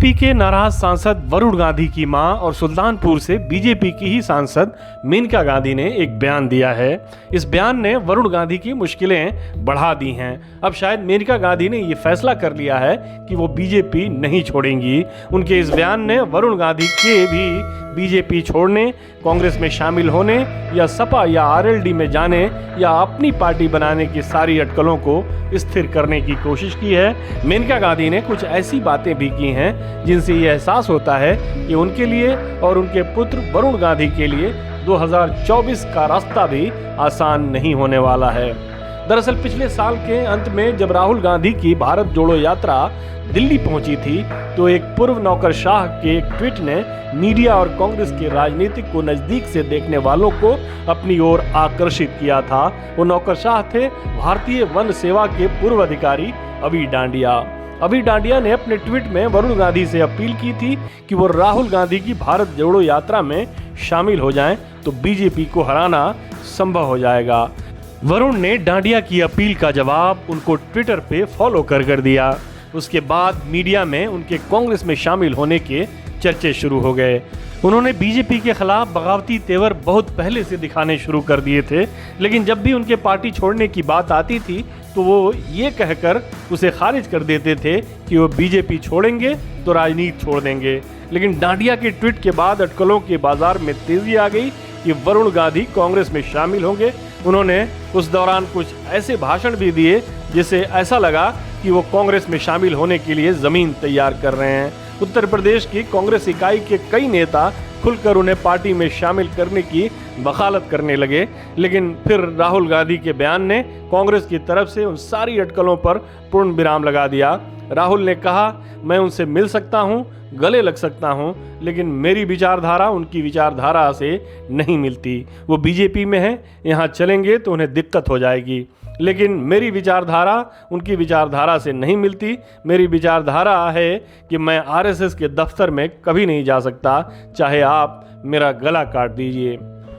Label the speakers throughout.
Speaker 1: BJP के नाराज सांसद वरुण गांधी की मां और सुल्तानपुर से बीजेपी की ही सांसद मेनका गांधी ने एक बयान दिया है। इस बयान ने वरुण गांधी की मुश्किलें बढ़ा दी हैं। अब शायद मेनका गांधी ने ये फैसला कर लिया है कि वो बीजेपी नहीं छोड़ेंगी। उनके इस बयान ने वरुण गांधी के भी बीजेपी छोड़ने, कांग्रेस में शामिल होने या सपा या आरएलडी में जाने या अपनी पार्टी बनाने की सारी अटकलों को स्थिर करने की कोशिश की है। मेनका गांधी ने कुछ ऐसी बातें भी की हैं जिनसे ये एहसास होता है कि उनके लिए और उनके पुत्र वरुण गांधी के लिए 2024 का रास्ता भी आसान नहीं होने वाला है। दरअसल पिछले साल के अंत में जब राहुल गांधी की भारत जोड़ो यात्रा दिल्ली पहुंची थी तो एक पूर्व नौकरशाह के एक ट्वीट ने मीडिया और कांग्रेस के राजनीतिक को नजदीक से देखने वालों को अपनी ओर आकर्षित किया था। वो नौकरशाह थे भारतीय वन सेवा के पूर्व अधिकारी अभय डांडिया। अभय डांडिया ने अपने ट्वीट में वरुण गांधी से अपील की थी कि वो राहुल गांधी की भारत जोड़ो यात्रा में शामिल हो जाएं तो बीजेपी को हराना संभव हो जाएगा। वरुण ने डांडिया की अपील का जवाब उनको ट्विटर पे फॉलो कर दिया। उसके बाद मीडिया में उनके कांग्रेस में शामिल होने के चर्चे शुरू हो गए। उन्होंने बीजेपी के खिलाफ बगावती तेवर बहुत पहले से दिखाने शुरू कर दिए थे, लेकिन जब भी उनके पार्टी छोड़ने की बात आती थी तो वो ये कहकर उसे खारिज कर देते थे कि वो बीजेपी छोड़ेंगे तो राजनीति छोड़ देंगे। लेकिन डांडिया के ट्वीट के बाद अटकलों के बाजार में तेजी आ गई कि वरुण गांधी कांग्रेस में शामिल होंगे। उन्होंने उस दौरान कुछ ऐसे भाषण भी दिए जिससे ऐसा लगा कि वो कांग्रेस में शामिल होने के लिए जमीन तैयार कर रहे हैं। उत्तर प्रदेश की कांग्रेस इकाई के कई नेता खुलकर उन्हें पार्टी में शामिल करने की वकालत करने लगे, लेकिन फिर राहुल गांधी के बयान ने कांग्रेस की तरफ से उन सारी अटकलों पर पूर्ण विराम लगा दिया। राहुल ने कहा, मैं उनसे मिल सकता हूं, गले लग सकता हूं, लेकिन मेरी विचारधारा उनकी विचारधारा से नहीं मिलती। वो बीजेपी में है, यहाँ चलेंगे तो उन्हें दिक्कत हो जाएगी, लेकिन मेरी विचारधारा उनकी विचारधारा से नहीं मिलती। मेरी विचारधारा है कि मैं आरएसएस के दफ्तर में कभी नहीं जा सकता, चाहे आप मेरा गला काट दीजिए।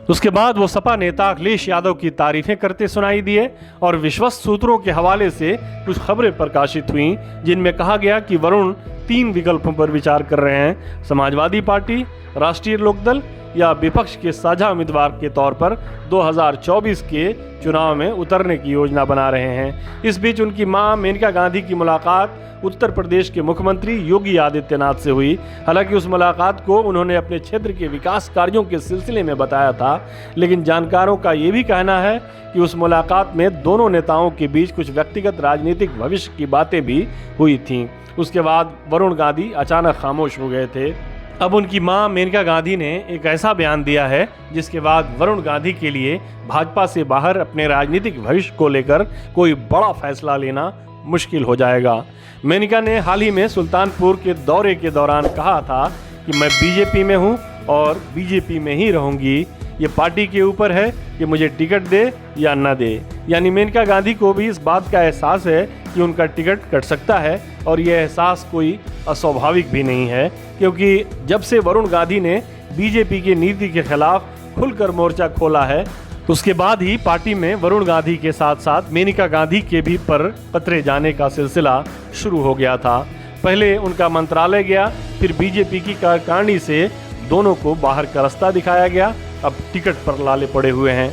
Speaker 1: उसके बाद वो सपा नेता अखिलेश यादव की तारीफें करते सुनाई दिए और विश्वस्त सूत्रों के हवाले से कुछ खबरें प्रकाशित हुईं जिनमें कहा गया कि वरुण 3 विकल्पों पर विचार कर रहे हैं: समाजवादी पार्टी, राष्ट्रीय लोकदल या विपक्ष के साझा उम्मीदवार के तौर पर 2024 के चुनाव में उतरने की योजना बना रहे हैं। इस बीच उनकी मां मेनका गांधी की मुलाकात उत्तर प्रदेश के मुख्यमंत्री योगी आदित्यनाथ से हुई। हालांकि उस मुलाकात को उन्होंने अपने क्षेत्र के विकास कार्यों के सिलसिले में बताया था, लेकिन जानकारों का ये भी कहना है कि उस मुलाकात में दोनों नेताओं के बीच कुछ व्यक्तिगत राजनीतिक भविष्य की बातें भी हुई थीं। उसके बाद वरुण गांधी अचानक खामोश हो गए थे। अब उनकी मां मेनका गांधी ने एक ऐसा बयान दिया है जिसके बाद वरुण गांधी के लिए भाजपा से बाहर अपने राजनीतिक भविष्य को लेकर कोई बड़ा फैसला लेना मुश्किल हो जाएगा। मेनका ने हाल ही में सुल्तानपुर के दौरे के दौरान कहा था कि मैं बीजेपी में हूं और बीजेपी में ही रहूंगी। ये पार्टी के ऊपर है कि मुझे टिकट दे या न दे। यानी मेनका गांधी को भी इस बात का एहसास है कि उनका टिकट कट सकता है और यह एहसास कोई अस्वाभाविक भी नहीं है, क्योंकि जब से वरुण गांधी ने बीजेपी की नीति के खिलाफ खुलकर मोर्चा खोला है उसके बाद ही पार्टी में वरुण गांधी के साथ साथ मेनका गांधी के भी पर पतरे जाने का सिलसिला शुरू हो गया था। पहले उनका मंत्रालय गया, फिर बीजेपी की कार्यकारिणी से दोनों को बाहर का रास्ता दिखाया गया। अब टिकट पर लाले पड़े हुए हैं।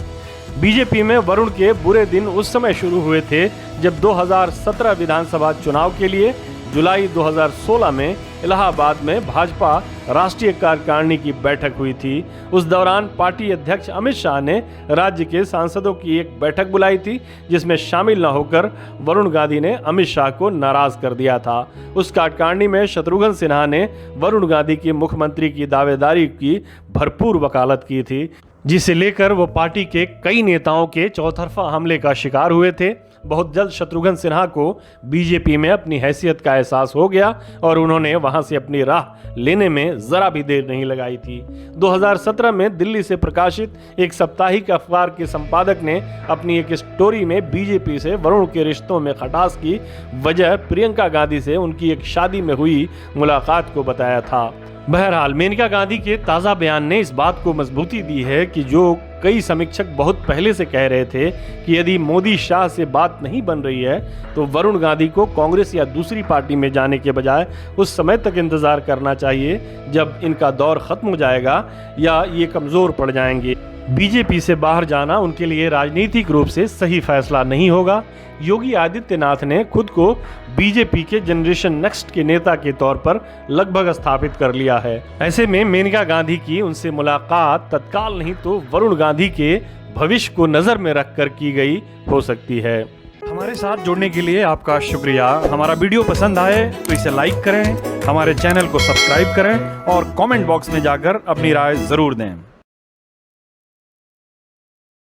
Speaker 1: बीजेपी में वरुण के बुरे दिन उस समय शुरू हुए थे जब 2017 विधानसभा चुनाव के लिए जुलाई 2016 में इलाहाबाद में भाजपा राष्ट्रीय कार्यकारिणी की बैठक हुई थी। उस दौरान पार्टी अध्यक्ष अमित शाह ने राज्य के सांसदों की एक बैठक बुलाई थी जिसमें शामिल न होकर वरुण गांधी ने अमित शाह को नाराज कर दिया था। उस कार्यकारिणी में शत्रुघ्न सिन्हा ने वरुण गांधी की मुख्यमंत्री की दावेदारी की भरपूर वकालत की थी, जिसे लेकर वो पार्टी के कई नेताओं के चौतरफा हमले का शिकार हुए थे। बहुत जल्द शत्रुघ्न सिन्हा को बीजेपी में अपनी हैसियत का एहसास हो गया और उन्होंने वहां से अपनी राह लेने में जरा भी देर नहीं लगाई थी। 2017 में दिल्ली से प्रकाशित एक साप्ताहिक अखबार के संपादक ने अपनी एक स्टोरी में बीजेपी से वरुण के रिश्तों में खटास की वजह प्रियंका गांधी से उनकी एक शादी में हुई मुलाकात को बताया था। बहरहाल मेनका गांधी के ताज़ा बयान ने इस बात को मजबूती दी है कि जो कई समीक्षक बहुत पहले से कह रहे थे कि यदि मोदी शाह से बात नहीं बन रही है तो वरुण गांधी को कांग्रेस या दूसरी पार्टी में जाने के बजाय उस समय तक इंतजार करना चाहिए जब इनका दौर खत्म हो जाएगा या ये कमजोर पड़ जाएंगे। बीजेपी से बाहर जाना उनके लिए राजनीतिक रूप से सही फैसला नहीं होगा। योगी आदित्यनाथ ने खुद को बीजेपी के जनरेशन नेक्स्ट के नेता के तौर पर लगभग स्थापित कर लिया है। ऐसे में मेनका गांधी की उनसे मुलाकात तत्काल नहीं तो वरुण गांधी के भविष्य को नजर में रखकर की गई हो सकती है।
Speaker 2: हमारे साथ जुड़ने के लिए आपका शुक्रिया। हमारा वीडियो पसंद आए तो इसे लाइक करें, हमारे चैनल को सब्सक्राइब करें और कमेंट बॉक्स में जाकर अपनी राय जरूर दें।